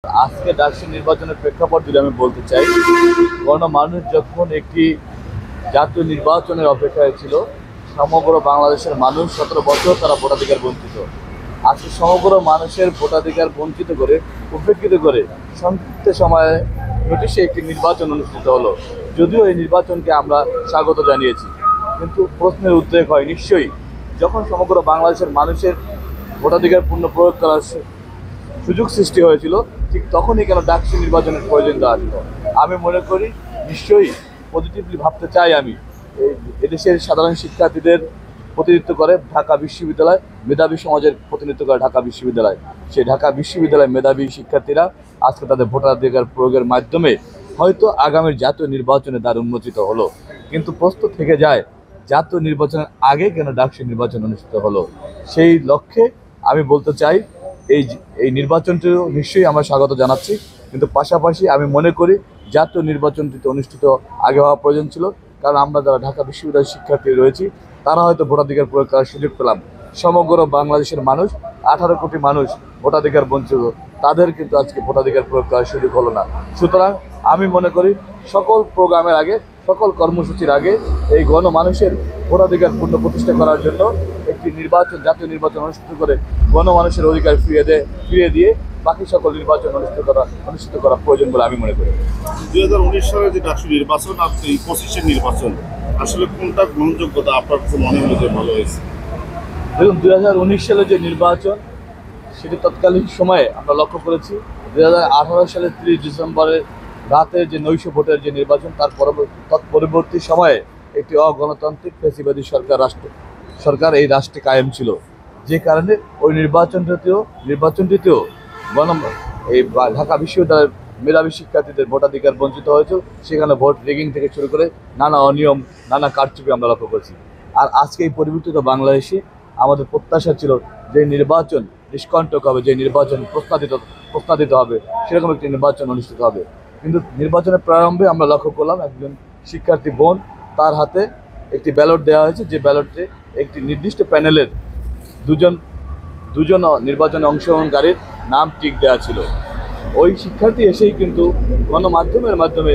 আজকে ডাকসু নির্বাচনের প্রেক্ষাপট যদি আমি বলতে চাই, গণমানুষ যখন একটি জাতীয় নির্বাচনের অপেক্ষায় ছিল, সমগ্র বাংলাদেশের মানুষ 17 বছর তারা ভোটাধিকার বঞ্চিত। আজকে সমগ্র মানুষের ভোটাধিকার বঞ্চিত করে, উপেক্ষিত করে সংক্ষিপ্ত সময়ে নোটিশে একটি নির্বাচন অনুষ্ঠিত হলো। যদিও এই নির্বাচনকে আমরা স্বাগত জানিয়েছি, কিন্তু প্রশ্নের উদ্রেক হয় নিশ্চয়ই যখন সমগ্র বাংলাদেশের মানুষের ভোটাধিকার পূর্ণ প্রয়োগ করার সুযোগ সৃষ্টি হয়েছিল, ঠিক তখনই কেন ডাকসু নির্বাচনের প্রয়োজনীয়তা আসলো। আমি মনে করি নিশ্চয়ই পজিটিভলি ভাবতে চাই আমি এদেশের সাধারণ শিক্ষার্থীদের প্রতিনিধিত্ব করে ঢাকা বিশ্ববিদ্যালয়, মেধাবী সমাজের প্রতিনিধিত্ব করে ঢাকা বিশ্ববিদ্যালয়। সেই ঢাকা বিশ্ববিদ্যালয়ের মেধাবী শিক্ষার্থীরা আজকে তাদের ভোটাধিকার প্রয়োগের মাধ্যমে হয়তো আগামীর জাতীয় নির্বাচনে দ্বার উন্মোচিত হলো। কিন্তু প্রশ্ন থেকে যায়, জাতীয় নির্বাচনের আগে কেন ডাকসু নির্বাচন অনুষ্ঠিত হলো? সেই লক্ষ্যে আমি বলতে চাই এই এই নির্বাচনটিও নিশ্চয়ই আমরা স্বাগত জানাচ্ছি, কিন্তু পাশাপাশি আমি মনে করি জাতীয় নির্বাচনটিতে অনুষ্ঠিত আগে হওয়া প্রয়োজন ছিল। কারণ আমরা যারা ঢাকা বিশ্ববিদ্যালয়ের শিক্ষার্থী রয়েছি, তারা হয়তো ভোটাধিকার প্রয়োগ করার সুযোগ পেলাম। সমগ্র বাংলাদেশের মানুষ, 18 কোটি মানুষ ভোটাধিকার বঞ্চিত, তাদের কিন্তু আজকে ভোটাধিকার প্রয়োগ করার সুযোগ হলো না। সুতরাং আমি মনে করি সকল প্রোগ্রামের আগে, সকল কর্মসূচির আগে এই গণমানুষের ভোটাধিকার পূর্ণ প্রতিষ্ঠা করার জন্য একটি নির্বাচন, জাতীয় নির্বাচন অনুষ্ঠিত করে গণমানুষের অধিকার ফিরিয়ে দিয়ে বাকি সকল নির্বাচন অনুষ্ঠিত করা প্রয়োজন বলে আমি মনে করি। 2019 সালে যে ডাকসু নির্বাচন আর 25-এর নির্বাচন, আসলে কোনটা গ্রহণযোগ্যতা আপনার কাছে মনে হলো যে ভালো হয়েছে? দেখুন, 2019 সালে যে নির্বাচন, সেটি তৎকালীন সময়ে আমরা লক্ষ্য করেছি 2018 সালের 30 ডিসেম্বরের রাতে যে নৈশ ভোটের যে নির্বাচন, তার পরবর্তী সময়ে একটি অগণতান্ত্রিক ফ্যাসিবাদী সরকার এই রাষ্ট্রে কায়েম ছিল। যে কারণে ওই নির্বাচনটিতেও এই ঢাকা বিশ্ববিদ্যালয়ের মেধাবী শিক্ষার্থীদের ভোটাধিকার বঞ্চিত হয়েছে। সেখানে ভোট রিগিং থেকে শুরু করে নানা অনিয়ম, নানা কারচুপি আমরা লক্ষ্য করছি। আর আজকে এই পরিবর্তিত বাংলাদেশে আমাদের প্রত্যাশা ছিল যে নির্বাচন নিষ্কণ্টক হবে, যে নির্বাচন প্রশ্নাদিত হবে, সেরকম একটি নির্বাচন অনুষ্ঠিত হবে। কিন্তু নির্বাচনের প্রারম্ভে আমরা লক্ষ্য করলাম একজন শিক্ষার্থী বোন, তার হাতে একটি ব্যালট দেওয়া হয়েছে, যে ব্যালটে একটি নির্দিষ্ট প্যানেলের দুজন নির্বাচনে অংশগ্রহণকারীর নাম টিক দেওয়া ছিল। ওই শিক্ষার্থী এসেই কিন্তু গণমাধ্যমের মাধ্যমে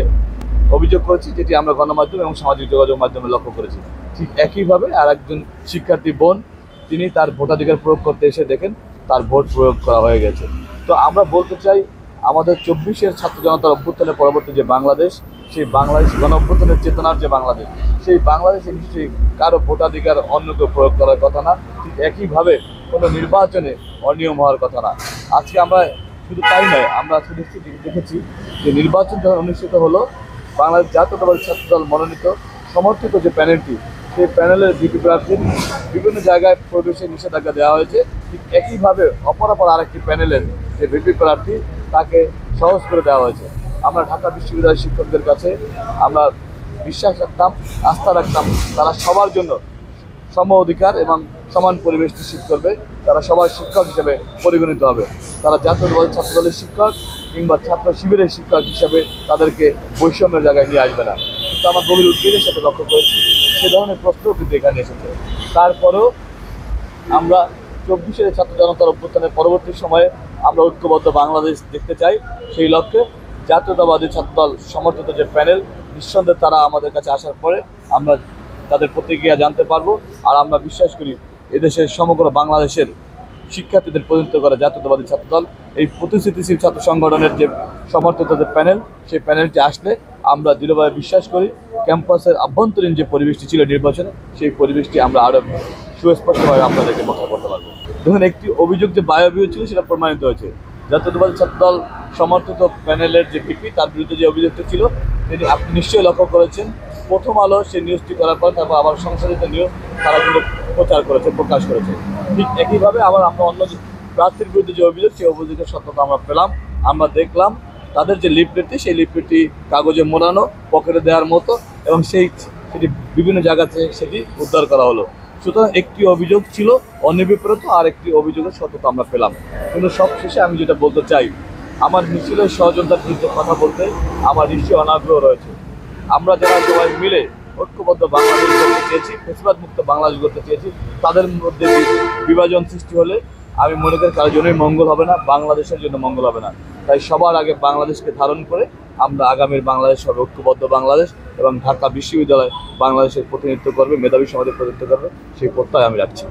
অভিযোগ করেছি, যেটি আমরা গণমাধ্যম এবং সামাজিক যোগাযোগ মাধ্যমে লক্ষ্য করেছি। ঠিক একইভাবে আর একজন শিক্ষার্থী বোন, তিনি তার ভোটাধিকার প্রয়োগ করতে এসে দেখেন তার ভোট প্রয়োগ করা হয়ে গেছে। তো আমরা বলতে চাই, আমাদের 24-এর ছাত্র জনতার অভ্যুত্থানের পরবর্তী যে বাংলাদেশ, সেই বাংলাদেশ গণ অভ্যুত্থানের চেতনার যে বাংলাদেশ, সেই বাংলাদেশে নিশ্চয়ই কারো ভোটাধিকার অন্য কেউ প্রয়োগ করার কথা না। ঠিক একইভাবে কোনো নির্বাচনে অনিয়ম হওয়ার কথা না। আজকে আমরা শুধু তাই নয়, আমরা আজকে দেখেছি যে নির্বাচন যখন অনুষ্ঠিত হলো, বাংলাদেশ জাতীয়তাবাদী ছাত্রদল মনোনীত সমর্থিত যে প্যানেলটি, সেই প্যানেলের ভিপি প্রার্থীর বিভিন্ন জায়গায় প্রবেশে নিষেধাজ্ঞা দেওয়া হয়েছে। ঠিক একইভাবে অপরাপর আরেকটি প্যানেলের যে ভিপি প্রার্থী, তাকে সহজ করে দেওয়া হয়েছে। আমরা ঢাকা বিশ্ববিদ্যালয়ের শিক্ষকদের কাছে আমরা বিশ্বাস রাখতাম, আস্থা রাখতাম, তারা সবার জন্য সম অধিকার এবং সমান পরিবেশ নিশ্চিত করবে। তারা সবার শিক্ষক হিসেবে পরিগণিত হবে। তারা জাতীয়তাবাদী ছাত্রদলের শিক্ষক কিংবা ছাত্র শিবিরের শিক্ষক হিসেবে তাদেরকে বৈষম্যের জায়গায় নিয়ে আসবে না। কিন্তু আমার গভীর উদ্বেগের সাথে লক্ষ্য করেছি সে ধরনের প্রশ্নও কিন্তু এখানে এসেছে। তারপরেও আমরা 24-এর ছাত্র জনতার অভ্যুত্থানের পরবর্তী সময়ে আমরা ঐক্যবদ্ধ বাংলাদেশ দেখতে চাই। সেই লক্ষ্যে জাতীয়তাবাদী ছাত্রদল সমর্থিত যে প্যানেল, নিঃসন্দেহে তারা আমাদের কাছে আসার পরে আমরা তাদের প্রতিক্রিয়া জানতে পারবো। আর আমরা বিশ্বাস করি এদেশের সমগ্র বাংলাদেশের শিক্ষার্থীদের প্রতিনিধিত্ব করে জাতীয়তাবাদী ছাত্রদল, এই প্রতিশ্রুতিশীল ছাত্র সংগঠনের যে সমর্থিত যে প্যানেল, সেই প্যানেলটি আসলে আমরা দৃঢ়ভাবে বিশ্বাস করি ক্যাম্পাসের আভ্যন্তরীণ যে পরিবেশটি ছিল নির্বাচনে, সেই পরিবেশটি আমরা আরও সুস্পষ্টভাবে আপনাদেরকে ব্যাখ্যা করতে পারবো। দেখুন, একটি অভিযোগ যে বায়বীয় ছিল সেটা প্রমাণিত হয়েছে। জাতীয়তাবাদী ছাত্রদল সমর্থিত প্যানেলের যে ভিপি, তার বিরুদ্ধে যে অভিযোগটি ছিল, তিনি আপনি নিশ্চয়ই লক্ষ্য করেছেন। প্রথম আলো সেই নিউজটি করার পর তারপর আবার সংশোধিত নিউজ তারা কিন্তু প্রকাশ করেছে। ঠিক একইভাবে আবার আমরা অন্য প্রার্থীর বিরুদ্ধে যে অভিযোগ, সেই অভিযোগের সত্যতা আমরা পেলাম। আমরা দেখলাম তাদের যে লিফলেটটি, সেই লিফলেটটি কাগজে মোড়ানো, পকেটে দেওয়ার মতো, এবং সেটি বিভিন্ন জায়গাতে সেটি উদ্ধার করা হলো। সুতরাং একটি অভিযোগ ছিল অনির্বিপ্রত, আর একটি অভিযোগের সত্যতা আমরা পেলাম। কিন্তু সবশেষে আমি যেটা বলতে চাই, আমার মিছিলের ষড়যন্ত্রের বিরুদ্ধে কথা বলতে আমার নিশ্চয়ই অনাগ্রহ রয়েছে। আমরা যারা সবাই মিলে ঐক্যবদ্ধ বাংলাদেশ গড়তে চেয়েছি, ফ্যাসিবাদ মুক্ত বাংলাদেশ গড়তে চেয়েছি, তাদের মধ্যে বিভাজন সৃষ্টি হলে আমি মনে করি কারোর জন্যই মঙ্গল হবে না, বাংলাদেশের জন্য মঙ্গল হবে না। তাই সবার আগে বাংলাদেশকে ধারণ করে আমরা আগামীর বাংলাদেশ হবে ঐক্যবদ্ধ বাংলাদেশ, এবং ঢাকা বিশ্ববিদ্যালয় বাংলাদেশের প্রতিনিধিত্ব করবে, মেধাবী সমাজের প্রতিনিধিত্ব করবে, সেই প্রত্যয় আমি রাখছি।